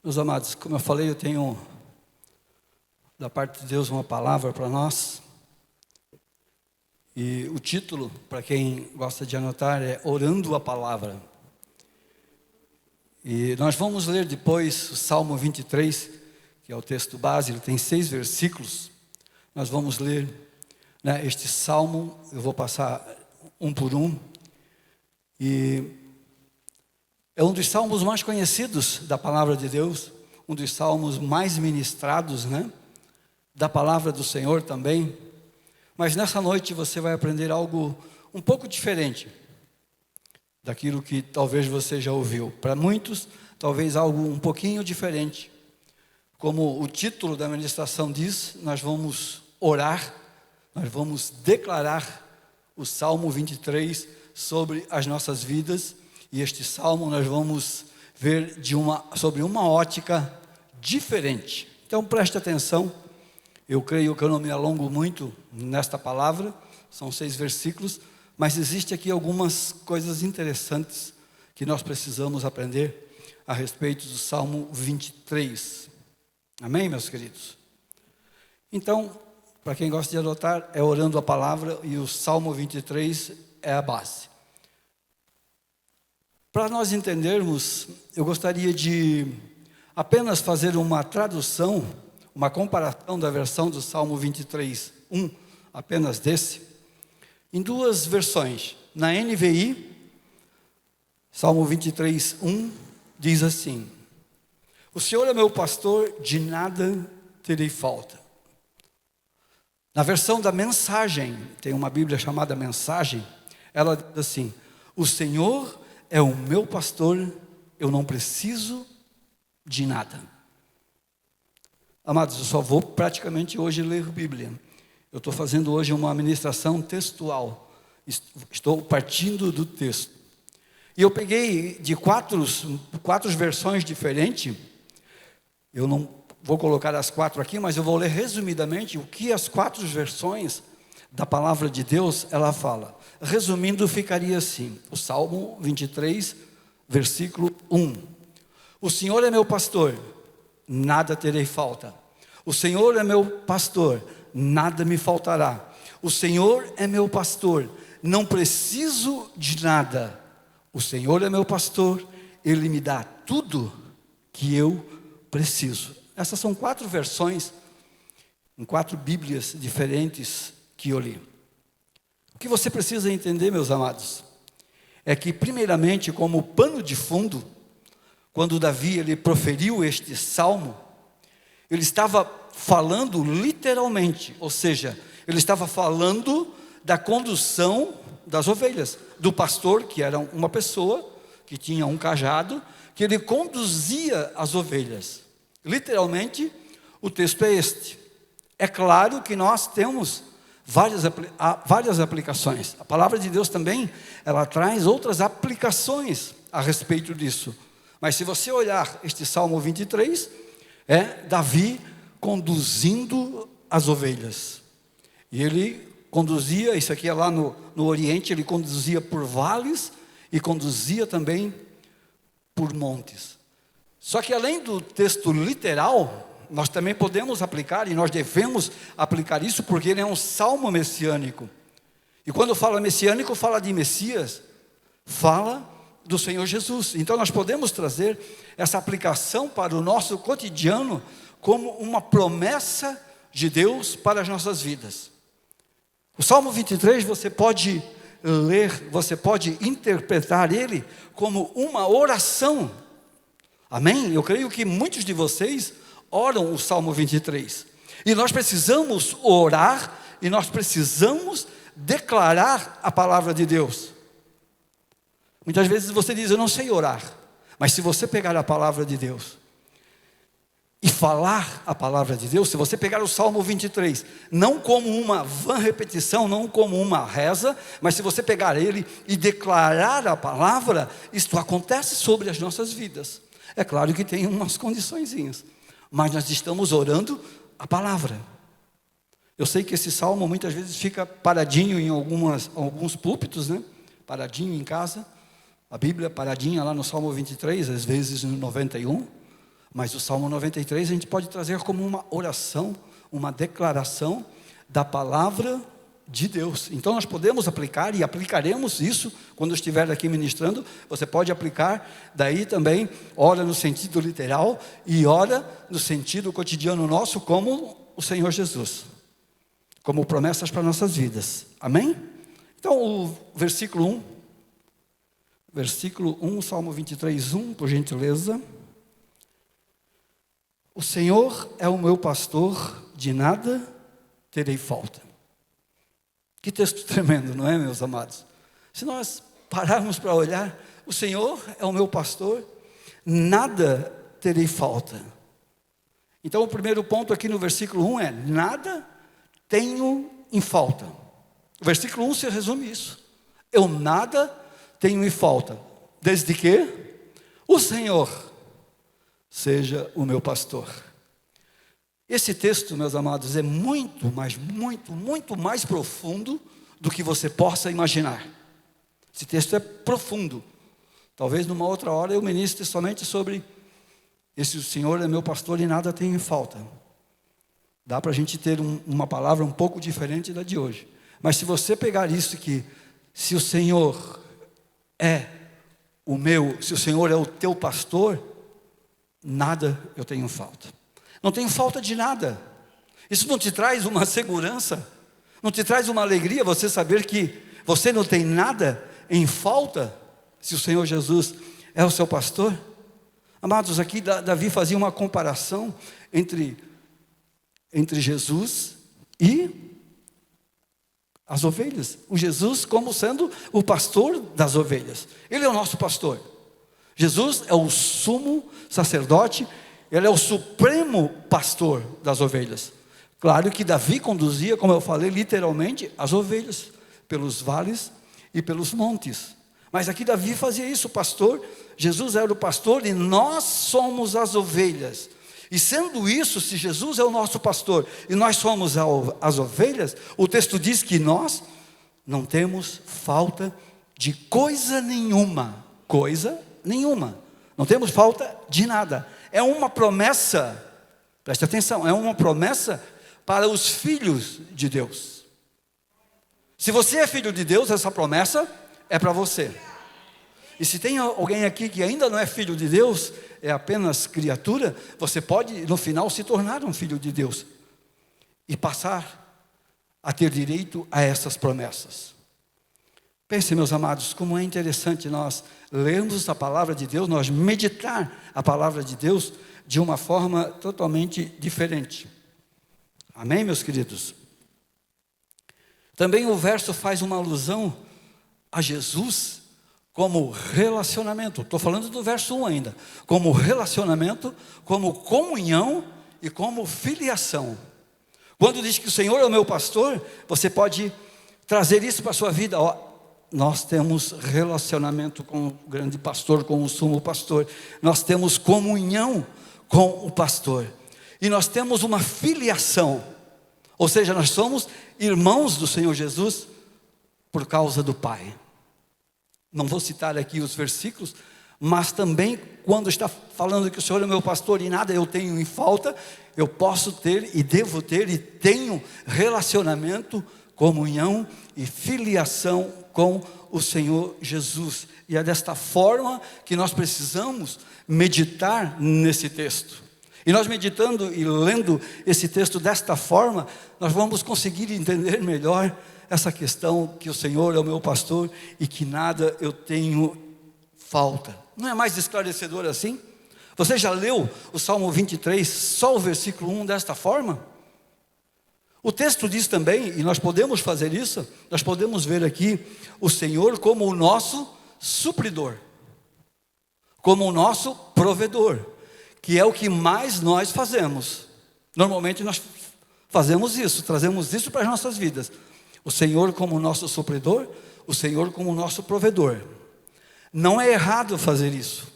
Meus amados, como eu falei, eu tenho da parte de Deus uma palavra para nós. E o título, para quem gosta de anotar, é Orando a Palavra. E nós vamos ler depois o Salmo 23, que é o texto base, ele tem 6 versículos. Nós vamos ler este Salmo, eu vou passar um por um. E é um dos salmos mais conhecidos da palavra de Deus, um dos salmos mais ministrados, da palavra do Senhor também. Mas nessa noite você vai aprender algo um pouco diferente daquilo que talvez você já ouviu. Para muitos, talvez algo um pouquinho diferente. Como o título da ministração diz, nós vamos orar, nós vamos declarar o Salmo 23 sobre as nossas vidas. E este salmo nós vamos ver sobre uma ótica diferente. Então preste atenção, eu creio que eu não me alongo muito nesta palavra, são 6 versículos, mas existe aqui algumas coisas interessantes que nós precisamos aprender a respeito do Salmo 23. Amém, meus queridos? Então, para quem gosta de anotar, é orando a palavra e o Salmo 23 é a base. Para nós entendermos, eu gostaria de apenas fazer uma tradução, uma comparação da versão do Salmo 23, apenas desse, em 2 versões. Na NVI, Salmo 23, diz assim: O Senhor é meu pastor, de nada terei falta. Na versão da Mensagem, tem uma Bíblia chamada Mensagem, ela diz assim: O Senhor é o meu pastor, eu não preciso de nada. Amados, eu só vou praticamente hoje ler Bíblia. Eu estou fazendo hoje uma ministração textual. Estou partindo do texto. E eu peguei de quatro versões diferentes. Eu não vou colocar as 4 aqui, mas eu vou ler resumidamente o que as 4 versões da palavra de Deus ela fala. Resumindo, ficaria assim: o Salmo 23, versículo 1. O Senhor é meu pastor, nada terei falta. O Senhor é meu pastor, nada me faltará. O Senhor é meu pastor, não preciso de nada. O Senhor é meu pastor, Ele me dá tudo que eu preciso. Essas são 4 versões, em 4 Bíblias diferentes que eu li. O que você precisa entender, meus amados, é que primeiramente, como pano de fundo, quando Davi ele proferiu este salmo, ele estava falando literalmente, ou seja, ele estava falando da condução das ovelhas, do pastor, que era uma pessoa que tinha um cajado, que ele conduzia as ovelhas. Literalmente, o texto é este. É claro que nós temos várias aplicações. A palavra de Deus também, ela traz outras aplicações a respeito disso. Mas se você olhar este Salmo 23, é Davi conduzindo as ovelhas. E ele conduzia, isso aqui é lá no Oriente, ele conduzia por vales e conduzia também por montes. Só que além do texto literal, nós também podemos aplicar, e nós devemos aplicar isso, porque ele é um salmo messiânico. E quando fala messiânico, fala de Messias, fala do Senhor Jesus. Então nós podemos trazer essa aplicação para o nosso cotidiano como uma promessa de Deus para as nossas vidas. O Salmo 23 você pode ler, você pode interpretar ele como uma oração. Amém? Eu creio que muitos de vocês oram o Salmo 23. E nós precisamos orar e nós precisamos declarar a palavra de Deus. Muitas vezes você diz: eu não sei orar. Mas se você pegar a palavra de Deus e falar a palavra de Deus, se você pegar o Salmo 23, não como uma vã repetição, não como uma reza, mas se você pegar ele e declarar a palavra, isto acontece sobre as nossas vidas. É claro que tem umas condiçõezinhas, mas nós estamos orando a palavra. Eu sei que esse salmo muitas vezes fica paradinho em alguns púlpitos, paradinho em casa, a Bíblia paradinha lá no Salmo 23, às vezes no 91, Mas o Salmo 93 a gente pode trazer como uma oração, uma declaração da palavra de Deus. Então nós podemos aplicar e aplicaremos isso quando estiver aqui ministrando. Você pode aplicar, daí também ora no sentido literal e ora no sentido cotidiano nosso, como o Senhor Jesus, como promessas para nossas vidas. Amém? Então o versículo 1, Salmo 23, 1, por gentileza. O Senhor é o meu pastor, de nada terei falta. Que texto tremendo, não é, meus amados? Se nós pararmos para olhar, o Senhor é o meu pastor, nada terei falta. Então o primeiro ponto aqui no versículo 1 é: nada tenho em falta. O versículo 1 se resume isso: eu nada tenho em falta, desde que o Senhor seja o meu pastor. Esse texto, meus amados, é muito mais profundo do que você possa imaginar. Esse texto é profundo. Talvez numa outra hora eu ministre somente sobre esse: o Senhor é meu pastor e nada tenho em falta. Dá para a gente ter uma palavra um pouco diferente da de hoje. Mas se você pegar isso que, se o Senhor é o meu, se o Senhor é o teu pastor, nada eu tenho falta. Não tenho falta de nada. Isso não te traz uma segurança? Não te traz uma alegria você saber que você não tem nada em falta, se o Senhor Jesus é o seu pastor? Amados, aqui Davi fazia uma comparação entre Jesus e as ovelhas. O Jesus como sendo o pastor das ovelhas. Ele é o nosso pastor. Jesus é o sumo sacerdote. Ele é o supremo pastor das ovelhas. Claro que Davi conduzia, como eu falei, literalmente as ovelhas pelos vales e pelos montes. Mas aqui Davi fazia isso, o pastor. Jesus era o pastor e nós somos as ovelhas. E sendo isso, se Jesus é o nosso pastor e nós somos as ovelhas, o texto diz que nós não temos falta de coisa nenhuma. Coisa nenhuma. Não temos falta de nada. É uma promessa, preste atenção, é uma promessa para os filhos de Deus. Se você é filho de Deus, essa promessa é para você. E se tem alguém aqui que ainda não é filho de Deus, é apenas criatura, você pode no final se tornar um filho de Deus e passar a ter direito a essas promessas. Pense, meus amados, como é interessante nós lermos a palavra de Deus, nós meditar a palavra de Deus de uma forma totalmente diferente. Amém, meus queridos? Também o verso faz uma alusão a Jesus como relacionamento. Estou falando do verso 1 ainda. Como relacionamento, como comunhão e como filiação. Quando diz que o Senhor é o meu pastor, você pode trazer isso para a sua vida. Nós temos relacionamento com o grande pastor, com o sumo pastor. Nós temos comunhão com o pastor. E nós temos uma filiação. Ou seja, nós somos irmãos do Senhor Jesus por causa do Pai. Não vou citar aqui os versículos, mas também quando está falando que o Senhor é meu pastor e nada eu tenho em falta, eu posso ter e devo ter e tenho relacionamento, comunhão e filiação com o Senhor Jesus. E é desta forma que nós precisamos meditar nesse texto. E nós meditando e lendo esse texto desta forma, nós vamos conseguir entender melhor essa questão que o Senhor é o meu pastor e que nada eu tenho falta. Não é mais esclarecedor assim? Você já leu o Salmo 23, só o versículo 1 desta forma? O texto diz também, e nós podemos fazer isso, nós podemos ver aqui o Senhor como o nosso supridor, como o nosso provedor, que é o que mais nós fazemos. Normalmente nós fazemos isso, trazemos isso para as nossas vidas. O Senhor como o nosso supridor, o Senhor como o nosso provedor. Não é errado fazer isso.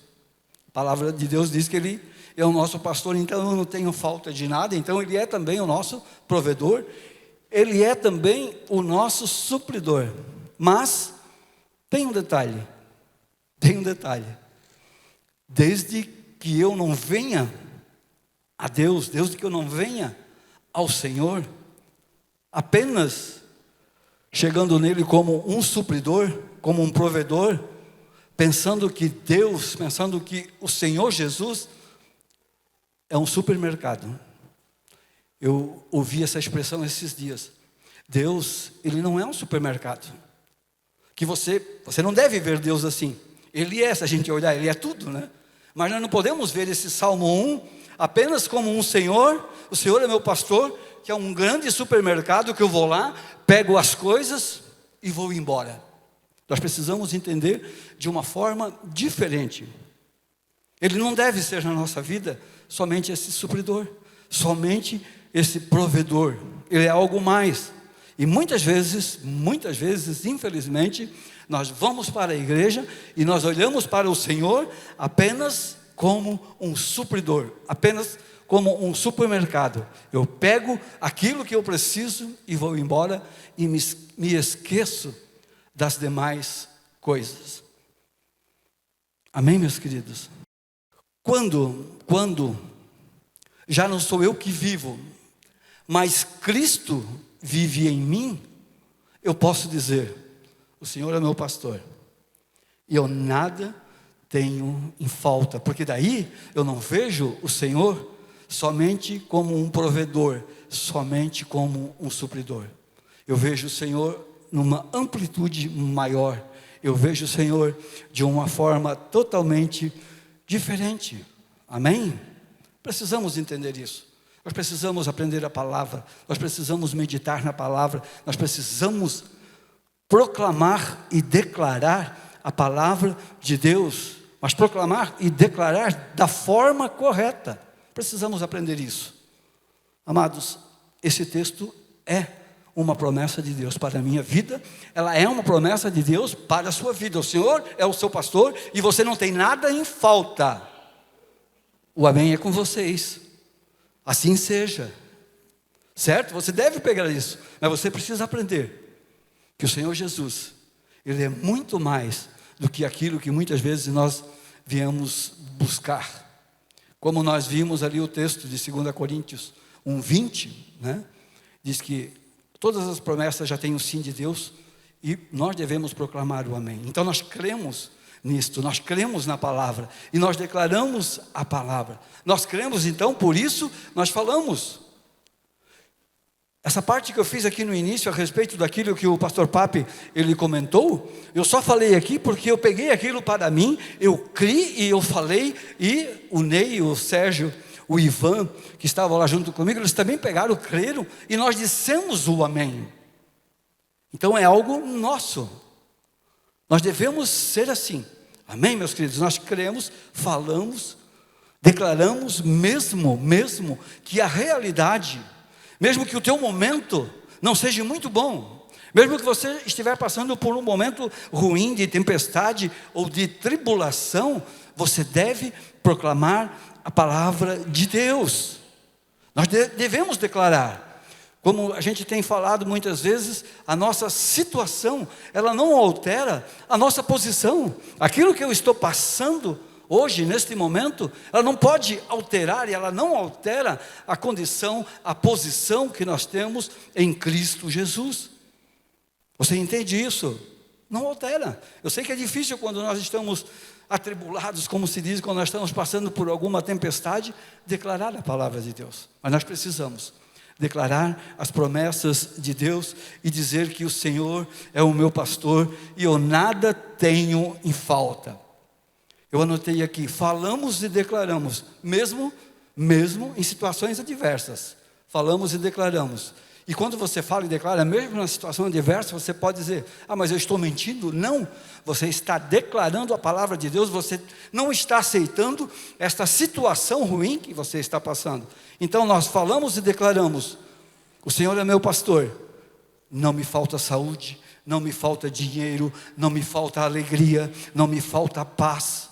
A palavra de Deus diz que Ele é o nosso pastor, então eu não tenho falta de nada. Então Ele é também o nosso provedor. Ele é também o nosso supridor. Mas tem um detalhe. Desde que eu não venha a Deus, Deus que eu não venha ao Senhor apenas chegando nele como um supridor, como um provedor, pensando que o Senhor Jesus é um supermercado. Eu ouvi essa expressão esses dias. Deus, Ele não é um supermercado. Que você não deve ver Deus assim. Ele é, se a gente olhar, Ele é tudo, né? Mas nós não podemos ver esse Salmo 1 apenas como um Senhor. O Senhor é meu pastor, que é um grande supermercado que eu vou lá, pego as coisas e vou embora. Nós precisamos entender de uma forma diferente. Ele não deve ser na nossa vida somente esse supridor, somente esse provedor. Ele é algo mais. E muitas vezes, infelizmente, nós vamos para a igreja e nós olhamos para o Senhor apenas como um supridor, apenas como um supermercado. Eu pego aquilo que eu preciso e vou embora e me esqueço das demais coisas. Amém, meus queridos? Quando já não sou eu que vivo, mas Cristo vive em mim, eu posso dizer: o Senhor é meu pastor, e eu nada tenho em falta, porque daí eu não vejo o Senhor somente como um provedor, somente como um supridor. Eu vejo o Senhor numa amplitude maior. Eu vejo o Senhor de uma forma totalmente diferente. Amém? Precisamos entender isso. Nós precisamos aprender a palavra. Nós precisamos meditar na palavra. Nós precisamos proclamar e declarar a palavra de Deus. Mas proclamar e declarar da forma correta. Precisamos aprender isso. Amados, esse texto é uma promessa de Deus para a minha vida. Ela é uma promessa de Deus para a sua vida. O Senhor é o seu pastor e você não tem nada em falta. O amém é com vocês. Assim seja. Certo? Você deve pegar isso. Mas você precisa aprender que o Senhor Jesus, Ele é muito mais do que aquilo que muitas vezes nós viemos buscar. Como nós vimos ali o texto de 2 Coríntios 1:20, né? Diz que todas as promessas já têm o sim de Deus e nós devemos proclamar o amém. Então nós cremos nisto, nós cremos na palavra e nós declaramos a palavra. Nós cremos, então, por isso nós falamos. Essa parte que eu fiz aqui no início a respeito daquilo que o pastor Papi, ele comentou, eu só falei aqui porque eu peguei aquilo para mim, eu criei e eu falei, e o Ney, o Sérgio, o Ivan, que estavam lá junto comigo, eles também pegaram, creram, e nós dissemos o amém. Então é algo nosso. Nós devemos ser assim. Amém, meus queridos? Nós cremos, falamos, declaramos mesmo que a realidade, mesmo que o teu momento não seja muito bom, mesmo que você estiver passando por um momento ruim, de tempestade ou de tribulação, você deve proclamar a palavra de Deus. Nós devemos declarar. Como a gente tem falado muitas vezes, a nossa situação, ela não altera a nossa posição. Aquilo que eu estou passando hoje, neste momento, ela não pode alterar, e ela não altera a condição, a posição que nós temos em Cristo Jesus. Você entende isso? Não altera. Eu sei que é difícil quando nós estamos atribulados, como se diz, quando nós estamos passando por alguma tempestade, declarar a palavra de Deus. Mas nós precisamos declarar as promessas de Deus e dizer que o Senhor é o meu pastor e eu nada tenho em falta. Eu anotei aqui, falamos e declaramos, mesmo em situações adversas. Falamos e declaramos. E quando você fala e declara, mesmo na situação adversa, você pode dizer: ah, mas eu estou mentindo? Não, você está declarando a palavra de Deus, você não está aceitando esta situação ruim que você está passando. Então nós falamos e declaramos: o Senhor é meu pastor, não me falta saúde, não me falta dinheiro, não me falta alegria, não me falta paz.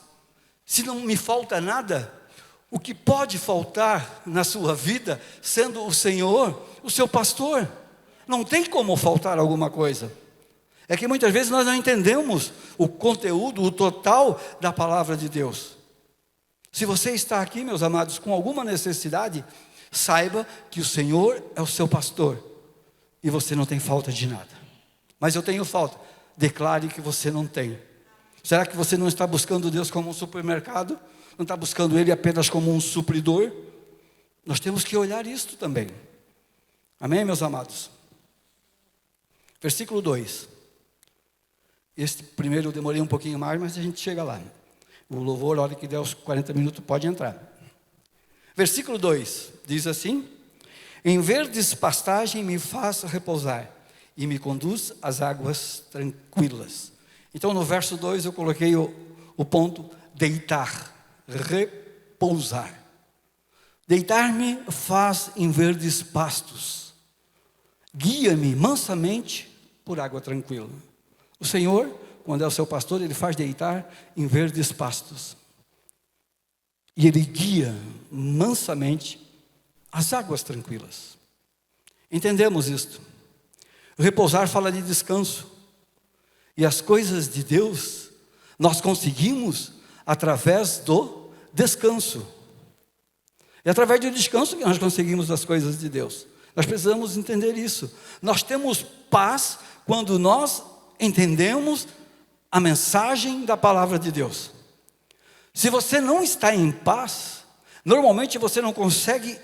Se não me falta nada, o que pode faltar na sua vida, sendo o Senhor o seu pastor? Não tem como faltar alguma coisa. É que muitas vezes nós não entendemos o conteúdo, o total da palavra de Deus. Se você está aqui, meus amados, com alguma necessidade, saiba que o Senhor é o seu pastor e você não tem falta de nada. Mas eu tenho falta. Declare que você não tem. Será que você não está buscando Deus como um supermercado? Não está buscando Ele apenas como um supridor? Nós temos que olhar isto também. Amém, meus amados? Versículo 2. Este primeiro eu demorei um pouquinho mais, mas a gente chega lá. O louvor, a hora que der os 40 minutos, pode entrar. Versículo 2 diz assim: em verdes pastagem me faz repousar e me conduz às águas tranquilas. Então no verso 2 eu coloquei o ponto deitar, repousar. Deitar-me faz em verdes pastos, guia-me mansamente por água tranquila. O Senhor, quando é o seu pastor, Ele faz deitar em verdes pastos. E Ele guia mansamente as águas tranquilas. Entendemos isto? Repousar fala de descanso. E as coisas de Deus, nós conseguimos através do descanso. É através do descanso que nós conseguimos as coisas de Deus. Nós precisamos entender isso. Nós temos paz quando nós entendemos a mensagem da palavra de Deus. Se você não está em paz, normalmente você não consegue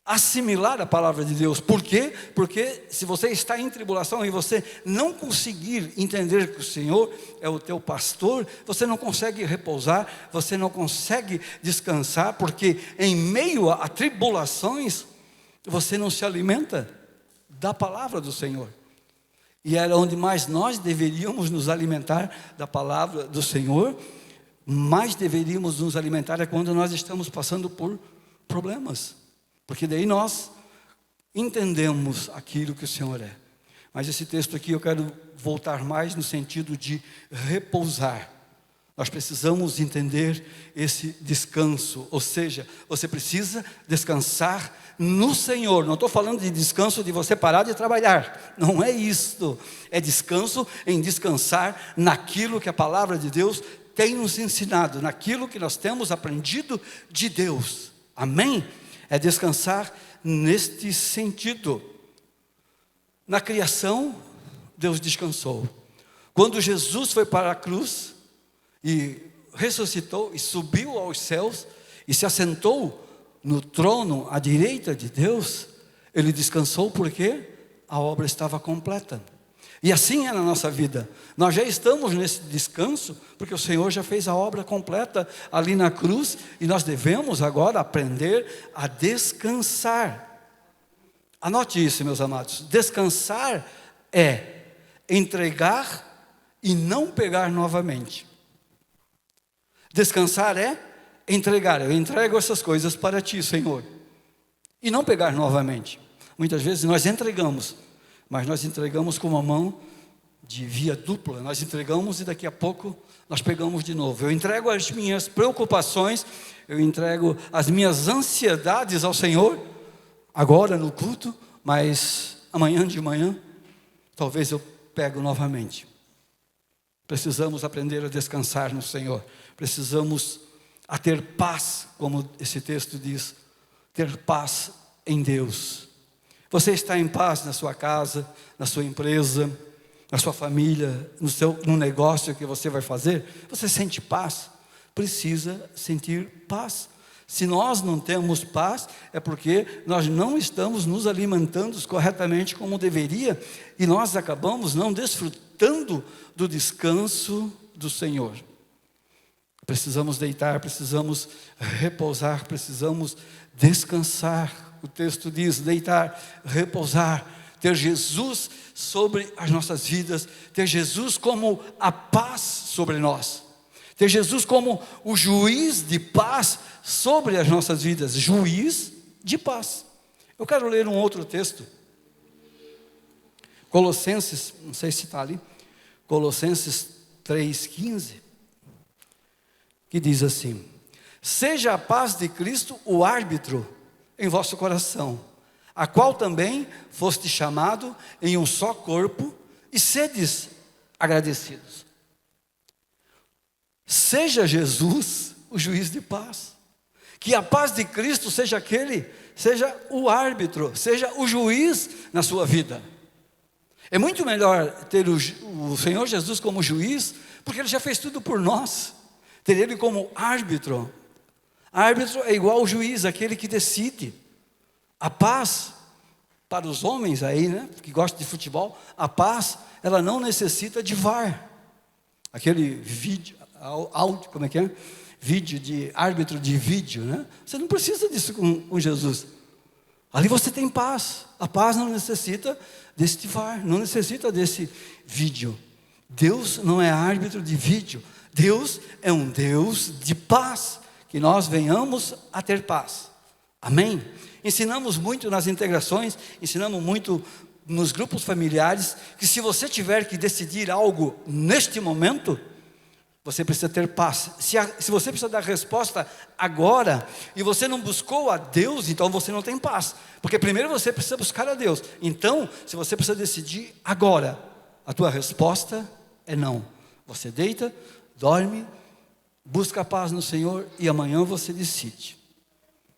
assimilar a palavra de Deus. Por quê? Porque se você está em tribulação e você não conseguir entender que o Senhor é o teu pastor, você não consegue repousar, você não consegue descansar, porque em meio a tribulações, você não se alimenta da palavra do Senhor. E era onde mais nós deveríamos nos alimentar da palavra do Senhor. Mais deveríamos nos alimentar é quando nós estamos passando por problemas. Porque daí nós entendemos aquilo que o Senhor é. Mas esse texto aqui eu quero voltar mais no sentido de repousar. Nós precisamos entender esse descanso. Ou seja, você precisa descansar no Senhor. Não estou falando de descanso de você parar de trabalhar. Não é isto. É descanso em descansar naquilo que a palavra de Deus tem nos ensinado, naquilo que nós temos aprendido de Deus. Amém? É descansar neste sentido. Na criação, Deus descansou. Quando Jesus foi para a cruz e ressuscitou e subiu aos céus e se assentou no trono à direita de Deus, Ele descansou porque a obra estava completa. E assim é na nossa vida. Nós já estamos nesse descanso, porque o Senhor já fez a obra completa ali na cruz, e nós devemos agora aprender a descansar. Anote isso, meus amados. Descansar é entregar e não pegar novamente. Descansar é entregar. Eu entrego essas coisas para ti, Senhor, e não pegar novamente. Muitas vezes nós entregamos, mas nós entregamos com uma mão de via dupla. Nós entregamos e daqui a pouco nós pegamos de novo. Eu entrego as minhas preocupações, eu entrego as minhas ansiedades ao Senhor, agora no culto, mas amanhã de manhã, talvez eu pego novamente. Precisamos aprender a descansar no Senhor. Precisamos a ter paz, como esse texto diz, ter paz em Deus. Você está em paz na sua casa, na sua empresa, na sua família, no negócio que você vai fazer? Você sente paz? Precisa sentir paz. Se nós não temos paz, é porque nós não estamos nos alimentando corretamente como deveria, e nós acabamos não desfrutando do descanso do Senhor. Precisamos deitar, precisamos repousar, precisamos descansar. O texto diz deitar, repousar, ter Jesus sobre as nossas vidas, ter Jesus como a paz sobre nós, ter Jesus como o juiz de paz sobre as nossas vidas, juiz de paz. Eu quero ler um outro texto, Colossenses, não sei se está ali, Colossenses 3,15, que diz assim: seja a paz de Cristo o árbitro em vosso coração, a qual também foste chamado em um só corpo, e sedes agradecidos. Seja Jesus o juiz de paz. Que a paz de Cristo seja o árbitro, seja o juiz na sua vida. É muito melhor ter o Senhor Jesus como juiz, porque Ele já fez tudo por nós. Ter Ele como árbitro. Árbitro é igual ao juiz, aquele que decide. A paz, para os homens aí, né, que gostam de futebol, a paz, ela não necessita de VAR. Aquele vídeo, áudio, como é que é? Vídeo de árbitro de vídeo, né? Você não precisa disso com Jesus. Ali você tem paz. A paz não necessita desse VAR, não necessita desse vídeo. Deus não é árbitro de vídeo. Deus é um Deus de paz. Que nós venhamos a ter paz. Amém? Ensinamos muito nas integrações, ensinamos muito nos grupos familiares, que se você tiver que decidir algo neste momento, você precisa ter paz. Se você precisa dar resposta agora, e você não buscou a Deus, então você não tem paz. Porque primeiro você precisa buscar a Deus. Então, se você precisa decidir agora, a tua resposta é não. Você deita, dorme, busca a paz no Senhor, e amanhã você decide.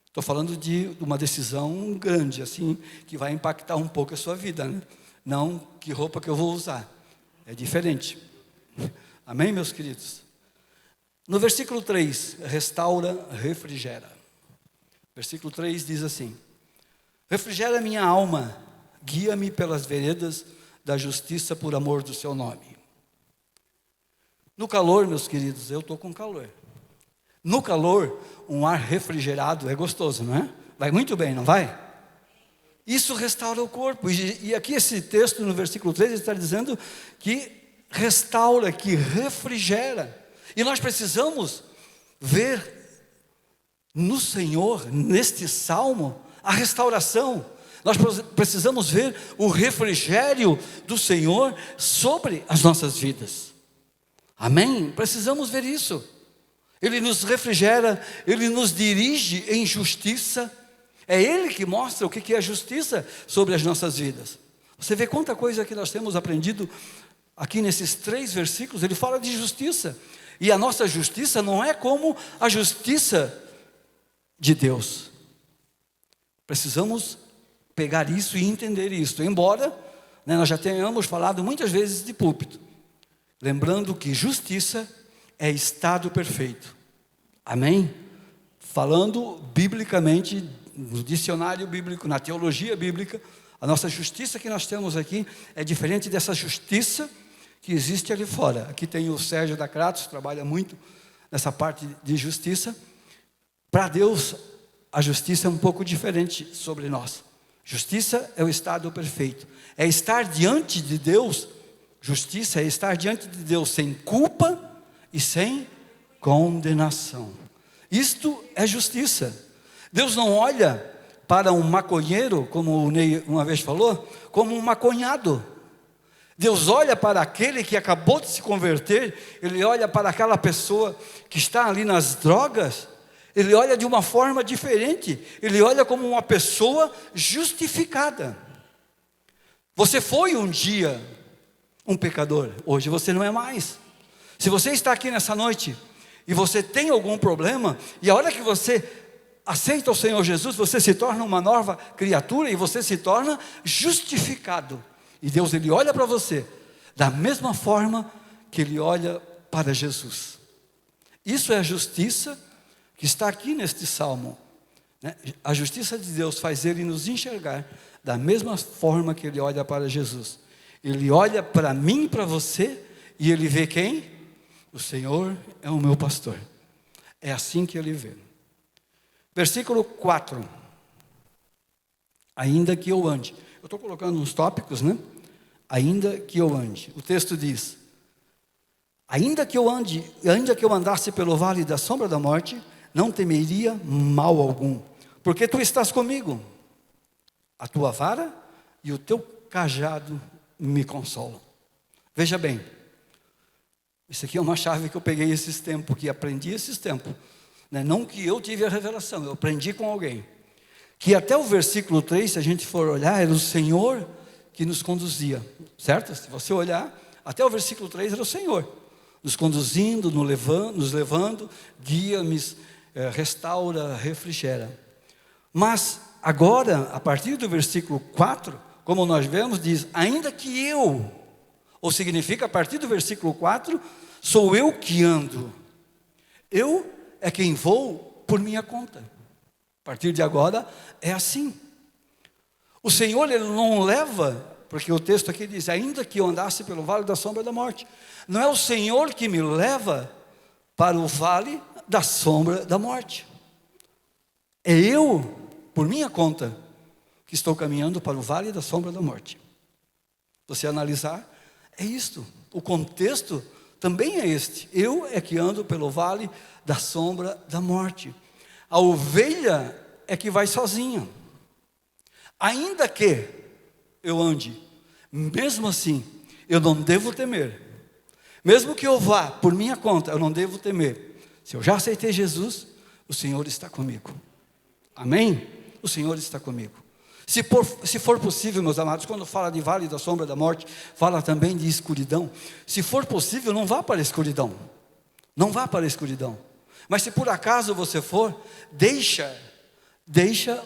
Estou falando de uma decisão grande, assim, que vai impactar um pouco a sua vida, né? Não que roupa que eu vou usar. É diferente. Amém, meus queridos? No versículo 3, restaura, refrigera. Versículo 3 diz assim: refrigera minha alma, guia-me pelas veredas da justiça por amor do seu nome. No calor, meus queridos, eu estou com calor. No calor, um ar refrigerado é gostoso, não é? Vai muito bem, não vai? Isso restaura o corpo. E aqui esse texto no versículo 3 está dizendo que restaura, que refrigera. E nós precisamos ver no Senhor, neste salmo, a restauração. Nós precisamos ver o refrigério do Senhor sobre as nossas vidas. Amém? Precisamos ver isso. Ele nos refrigera, Ele nos dirige em justiça. É Ele que mostra o que é justiça sobre as nossas vidas. Você vê quanta coisa que nós temos aprendido aqui nesses 3 versículos. Ele fala de justiça. E a nossa justiça não é como a justiça de Deus. Precisamos pegar isso e entender isso. Embora nós já tenhamos falado muitas vezes de púlpito. Lembrando que justiça é estado perfeito. Amém? Falando biblicamente, no dicionário bíblico, na teologia bíblica, a nossa justiça que nós temos aqui é diferente dessa justiça que existe ali fora. Aqui tem o Sérgio da Kratos, trabalha muito nessa parte de justiça. Para Deus, a justiça é um pouco diferente sobre nós. Justiça é o estado perfeito. É estar diante de Deus. Justiça é estar diante de Deus sem culpa e sem condenação. Isto é justiça. Deus não olha para um maconheiro, como o Ney uma vez falou, como um maconhado. Deus olha para aquele que acabou de se converter, Ele olha para aquela pessoa que está ali nas drogas, Ele olha de uma forma diferente, Ele olha como uma pessoa justificada. Você foi um dia um pecador, hoje você não é mais. Se você está aqui nessa noite e você tem algum problema, e a hora que você aceita o Senhor Jesus, você se torna uma nova criatura e você se torna justificado. E Deus, Ele olha para você da mesma forma que Ele olha para Jesus. Isso é a justiça que está aqui neste salmo, né? A justiça de Deus faz Ele nos enxergar da mesma forma que Ele olha para Jesus. Ele olha para mim e para você, e Ele vê quem? O Senhor é o meu pastor. É assim que Ele vê. Versículo 4. Ainda que eu ande. Eu estou colocando uns tópicos, né? Ainda que eu ande. O texto diz: ainda que eu andasse pelo vale da sombra da morte, não temeria mal algum, porque tu estás comigo. A tua vara e o teu cajado me consolam. Veja bem, isso aqui é uma chave que eu peguei esses tempos, que aprendi esses tempos, né? Não que eu tive a revelação, eu aprendi com alguém, que até o versículo 3, se a gente for olhar, era o Senhor que nos conduzia, certo? Se você olhar, até o versículo 3 era o Senhor. nos conduzindo, nos levando, guia-me, restaura, refrigera. Mas agora, a partir do versículo 4, como nós vemos, diz, ainda que eu, ou significa, a partir do versículo 4, sou eu que ando. Eu é quem vou por minha conta. A partir de agora, é assim. O Senhor, Ele não leva, porque o texto aqui diz, ainda que eu andasse pelo vale da sombra da morte. Não é o Senhor que me leva para o vale da sombra da morte. É eu, por minha conta, que estou caminhando para o vale da sombra da morte. Se você analisar, é isto. O contexto também é este. Eu é que ando pelo vale da sombra da morte. A ovelha é que vai sozinha. Ainda que eu ande, mesmo assim, eu não devo temer. Mesmo que eu vá por minha conta, eu não devo temer. Se eu já aceitei Jesus, o Senhor está comigo. Amém? O Senhor está comigo. Se for possível, meus amados, quando fala de vale da sombra da morte, fala também de escuridão. Se for possível, não vá para a escuridão. Não vá para a escuridão. Mas se por acaso você for, deixa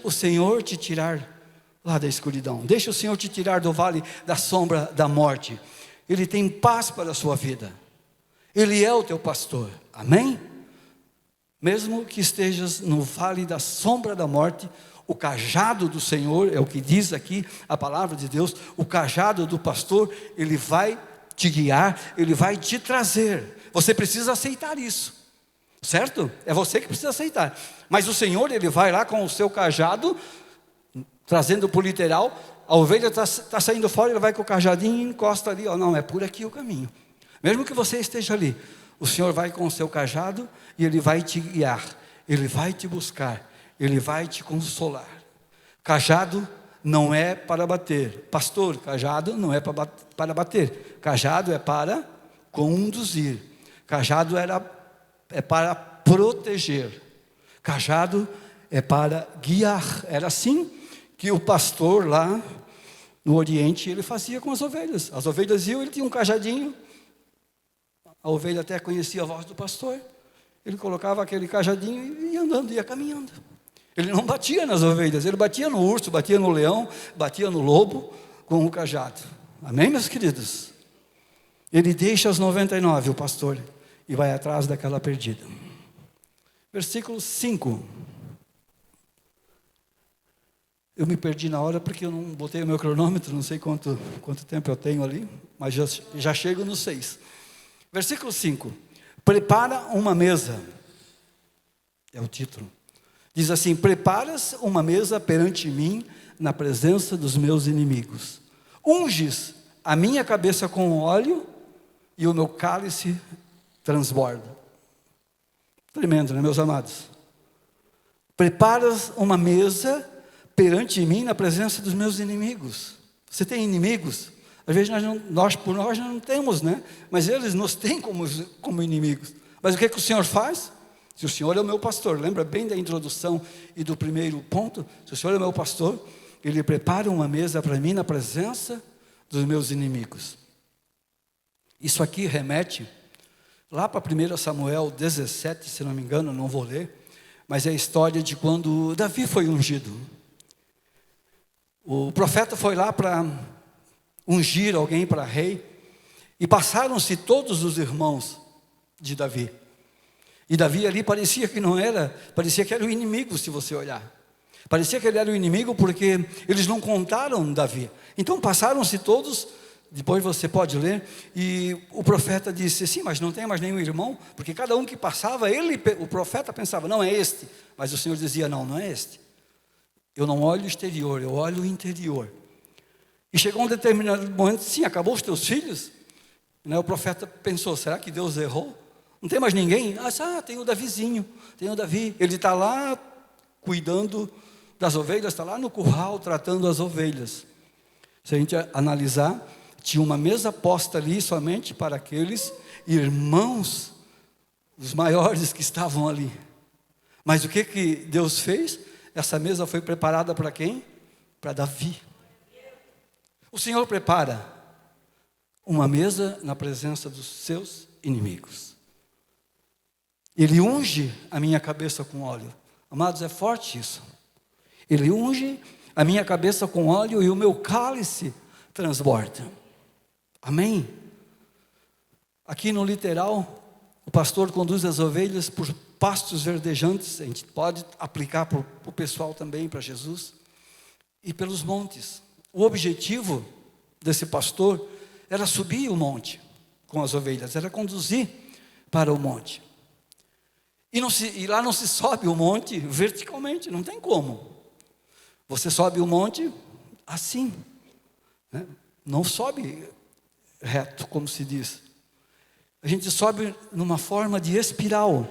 o Senhor te tirar lá da escuridão. Deixa o Senhor te tirar do vale da sombra da morte. Ele tem paz para a sua vida. Ele é o teu pastor. Amém? Mesmo que estejas no vale da sombra da morte, o cajado do Senhor, é o que diz aqui a palavra de Deus, o cajado do pastor, ele vai te guiar, ele vai te trazer. Você precisa aceitar isso, certo? É você que precisa aceitar. Mas o Senhor, ele vai lá com o seu cajado, trazendo por literal, a ovelha está saindo fora, ele vai com o cajadinho e encosta ali, ó, não, é por aqui o caminho. Mesmo que você esteja ali, o Senhor vai com o seu cajado e Ele vai te guiar, Ele vai te buscar, Ele vai te consolar. Cajado não é para bater. Pastor, cajado não é para bater. Cajado é para conduzir. Cajado é para proteger. Cajado é para guiar. Era assim que o pastor lá no Oriente, ele fazia com as ovelhas. As ovelhas iam, ele tinha um cajadinho. A ovelha até conhecia a voz do pastor. Ele colocava aquele cajadinho e ia andando, ia caminhando. Ele não batia nas ovelhas, ele batia no urso, batia no leão, batia no lobo com o cajado. Amém, meus queridos? Ele deixa as 99, o pastor, e vai atrás daquela perdida. Versículo 5. Eu me perdi na hora porque eu não botei o meu cronômetro, não sei quanto tempo eu tenho ali, mas já chego no 6. Versículo 5. Prepara uma mesa. É o título. Diz assim, preparas uma mesa perante mim, na presença dos meus inimigos. Unges a minha cabeça com óleo, e o meu cálice transborda. Tremendo, né, meus amados? Preparas uma mesa perante mim, na presença dos meus inimigos. Você tem inimigos? Às vezes nós não temos, né? Mas eles nos têm como inimigos. Mas o que o Senhor faz? Se o Senhor é o meu pastor, lembra bem da introdução e do primeiro ponto? Se o Senhor é o meu pastor, Ele prepara uma mesa para mim na presença dos meus inimigos. Isso aqui remete lá para 1 Samuel 17, se não me engano, não vou ler, mas é a história de quando Davi foi ungido. O profeta foi lá para ungir alguém para rei, e passaram-se todos os irmãos de Davi. E Davi ali parecia que era o inimigo, se você olhar. Parecia que ele era o inimigo porque eles não contaram Davi. Então passaram-se todos, depois você pode ler, e o profeta disse, sim, mas não tem mais nenhum irmão, porque cada um que passava, o profeta pensava, não é este, mas o Senhor dizia, não é este. Eu não olho o exterior, eu olho o interior. E chegou um determinado momento, sim, acabou os teus filhos? O profeta pensou, será que Deus errou? Não tem mais ninguém? Tem o Davizinho, tem o Davi. Ele está lá cuidando das ovelhas, está lá no curral tratando as ovelhas. Se a gente analisar, tinha uma mesa posta ali somente para aqueles irmãos, os maiores que estavam ali. Mas o que Deus fez? Essa mesa foi preparada para quem? Para Davi. O Senhor prepara uma mesa na presença dos seus inimigos. Ele unge a minha cabeça com óleo. Amados, é forte isso. Ele unge a minha cabeça com óleo e o meu cálice transborda. Amém? Aqui no literal, o pastor conduz as ovelhas por pastos verdejantes. A gente pode aplicar para o pessoal também, para Jesus. E pelos montes. O objetivo desse pastor era subir o monte com as ovelhas, era conduzir para o monte. E lá não se sobe o monte verticalmente, não tem como. Você sobe o monte assim, né? Não sobe reto, como se diz. A gente sobe numa forma de espiral.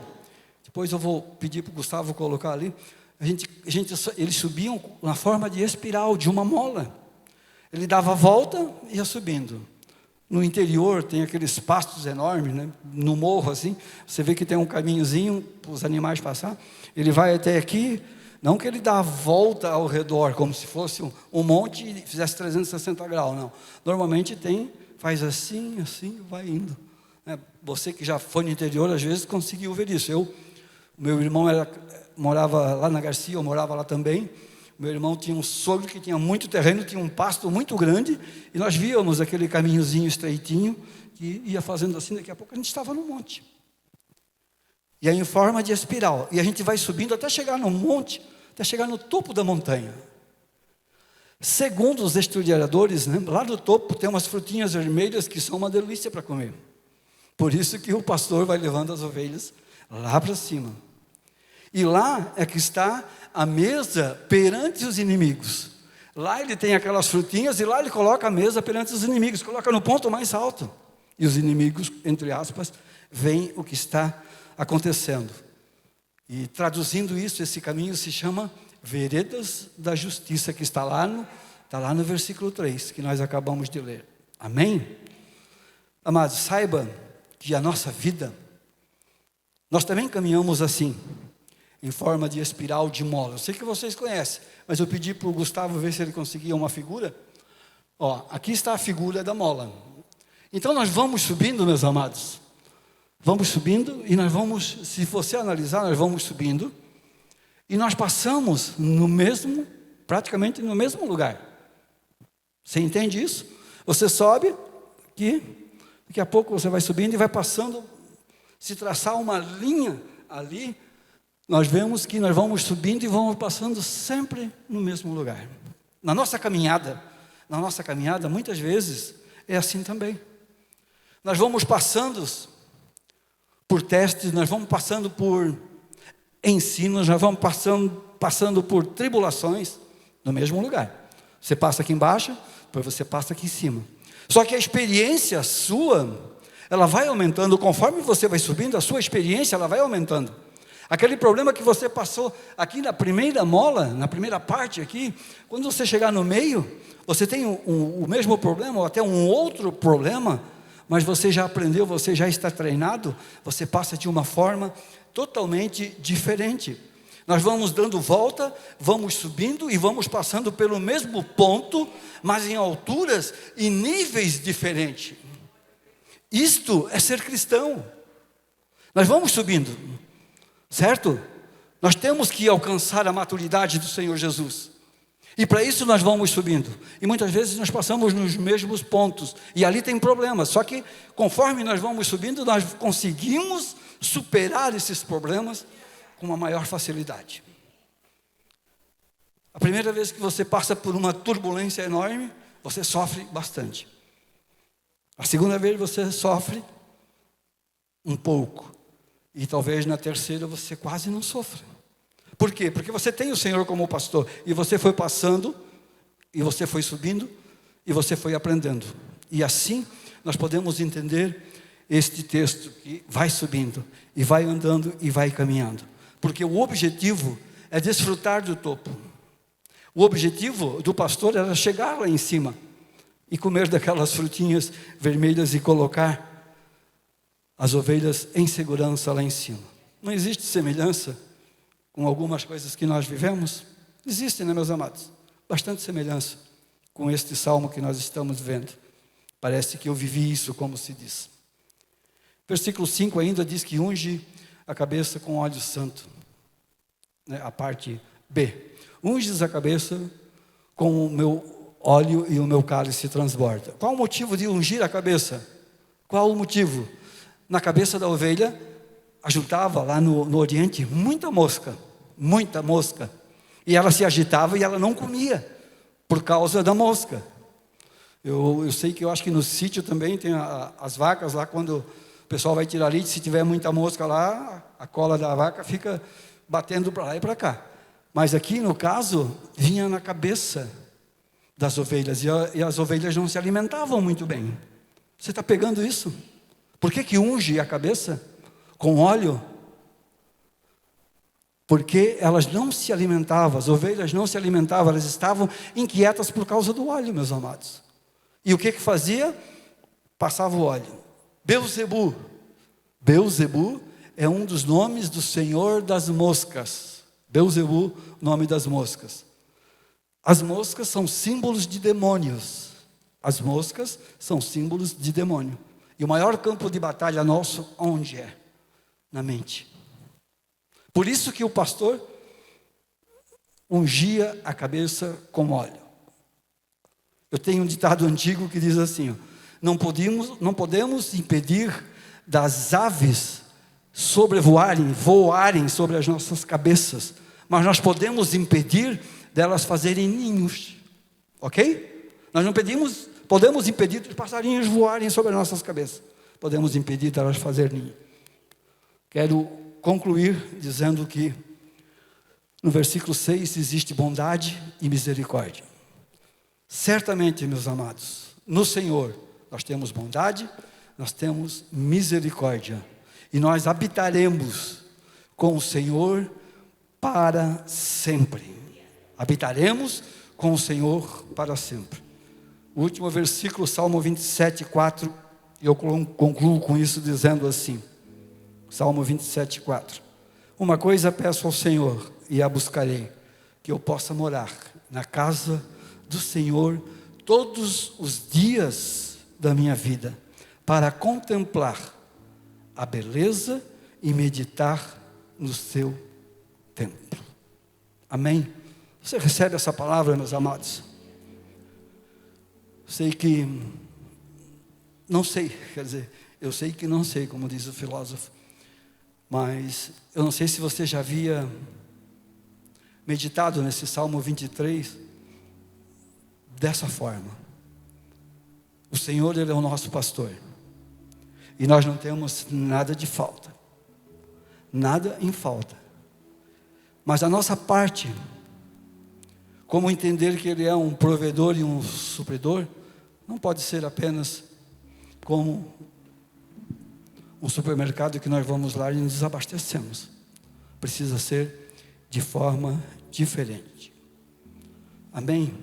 Depois eu vou pedir para o Gustavo colocar ali. Eles subiam na forma de espiral, de uma mola. Ele dava a volta e ia subindo. No interior tem aqueles pastos enormes, né? No morro assim, você vê que tem um caminhozinho para os animais passar. Ele vai até aqui, não que ele dá a volta ao redor, como se fosse um monte e fizesse 360 graus, não. Normalmente faz assim, vai indo. Você que já foi no interior, às vezes conseguiu ver isso. Meu irmão morava lá na Garcia, eu morava lá também. Meu irmão tinha um sogro que tinha muito terreno, tinha um pasto muito grande, e nós víamos aquele caminhozinho estreitinho, que ia fazendo assim, daqui a pouco a gente estava no monte. E aí em forma de espiral, e a gente vai subindo até chegar no monte, até chegar no topo da montanha. Segundo os historiadores, né, lá no topo tem umas frutinhas vermelhas que são uma delícia para comer. Por isso que o pastor vai levando as ovelhas lá para cima. E lá é que está a mesa perante os inimigos. Lá ele tem aquelas frutinhas e lá ele coloca a mesa perante os inimigos, coloca no ponto mais alto. E os inimigos, entre aspas, veem o que está acontecendo. E traduzindo isso, esse caminho se chama Veredas da Justiça, que está lá no versículo 3, que nós acabamos de ler. Amém? Amados, saiba que a nossa vida, nós também caminhamos assim, em forma de espiral de mola. Eu sei que vocês conhecem, mas eu pedi para o Gustavo ver se ele conseguia uma figura. Aqui está a figura da mola. Então nós vamos subindo, meus amados. Vamos subindo e nós vamos, se você analisar, nós vamos subindo. E nós passamos praticamente no mesmo lugar. Você entende isso? Você sobe aqui, daqui a pouco você vai subindo e vai passando. Se traçar uma linha ali, nós vemos que nós vamos subindo e vamos passando sempre no mesmo lugar. Na nossa caminhada, muitas vezes, é assim também. Nós vamos passando por testes, nós vamos passando por ensinos, nós vamos passando por tribulações, no mesmo lugar. Você passa aqui embaixo, depois você passa aqui em cima. Só que a experiência sua, ela vai aumentando, conforme você vai subindo, a sua experiência, ela vai aumentando. Aquele problema que você passou aqui na primeira mola, na primeira parte aqui, quando você chegar no meio, você tem o mesmo problema, ou até um outro problema, mas você já aprendeu, você já está treinado, você passa de uma forma totalmente diferente. Nós vamos dando volta, vamos subindo e vamos passando pelo mesmo ponto, mas em alturas e níveis diferentes. Isto é ser cristão. Nós vamos subindo, certo? Nós temos que alcançar a maturidade do Senhor Jesus. E para isso nós vamos subindo. E muitas vezes nós passamos nos mesmos pontos. E ali tem problemas. Só que conforme nós vamos subindo, nós conseguimos superar esses problemas com uma maior facilidade. A primeira vez que você passa por uma turbulência enorme, você sofre bastante. A segunda vez você sofre um pouco. E talvez na terceira você quase não sofra. Por quê? Porque você tem o Senhor como pastor. E você foi passando, e você foi subindo, e você foi aprendendo. E assim nós podemos entender este texto que vai subindo, e vai andando, e vai caminhando. Porque o objetivo é desfrutar do topo. O objetivo do pastor era chegar lá em cima e comer daquelas frutinhas vermelhas e colocar as ovelhas em segurança lá em cima. Não existe semelhança com algumas coisas que nós vivemos? Existe, né, meus amados? Bastante semelhança com este salmo que nós estamos vendo. Parece que eu vivi isso, como se diz. Versículo 5 ainda diz que unge a cabeça com óleo santo. A parte B. Unges a cabeça com o meu óleo e o meu cálice transborda. Qual o motivo de ungir a cabeça? Qual o motivo? Na cabeça da ovelha, ajuntava lá no Oriente muita mosca. E ela se agitava e ela não comia, por causa da mosca. Eu sei que eu acho que no sítio também tem as vacas lá, quando o pessoal vai tirar leite, se tiver muita mosca lá, a cola da vaca fica batendo para lá e para cá. Mas aqui no caso, vinha na cabeça das ovelhas, e as ovelhas não se alimentavam muito bem. Você está pegando isso? Por que unge a cabeça com óleo? Porque elas não se alimentavam, as ovelhas não se alimentavam, elas estavam inquietas por causa do óleo, meus amados. E o que fazia? Passava o óleo. Beelzebu. Beelzebu é um dos nomes do Senhor das moscas. Beelzebu, nome das moscas. As moscas são símbolos de demônios. As moscas são símbolos de demônio. E o maior campo de batalha nosso, onde é? Na mente. Por isso que o pastor ungia a cabeça com óleo. Eu tenho um ditado antigo que diz assim: não podemos impedir das aves voarem sobre as nossas cabeças, mas nós podemos impedir delas fazerem ninhos, ok? Nós não podemos impedir dos passarinhos voarem sobre as nossas cabeças, podemos impedir delas fazerem ninho. Quero concluir dizendo que no versículo 6 existe bondade e misericórdia. Certamente, meus amados, no Senhor nós temos bondade, nós temos misericórdia, e nós habitaremos com o Senhor para sempre. Habitaremos com o Senhor para sempre. O último versículo, Salmo 27, 4, eu concluo com isso dizendo assim, Salmo 27, 4. Uma coisa peço ao Senhor e a buscarei, que eu possa morar na casa do Senhor todos os dias da minha vida, para contemplar a beleza e meditar no seu templo. Amém? Você recebe essa palavra, meus amados? Eu sei que não sei, como diz o filósofo, mas eu não sei se você já havia meditado nesse Salmo 23 dessa forma. O Senhor, Ele é o nosso pastor, e nós não temos nada de falta, nada em falta, mas a nossa parte, como entender que Ele é um provedor e um supridor, não pode ser apenas como um supermercado que nós vamos lá e nos desabastecemos. Precisa ser de forma diferente. Amém?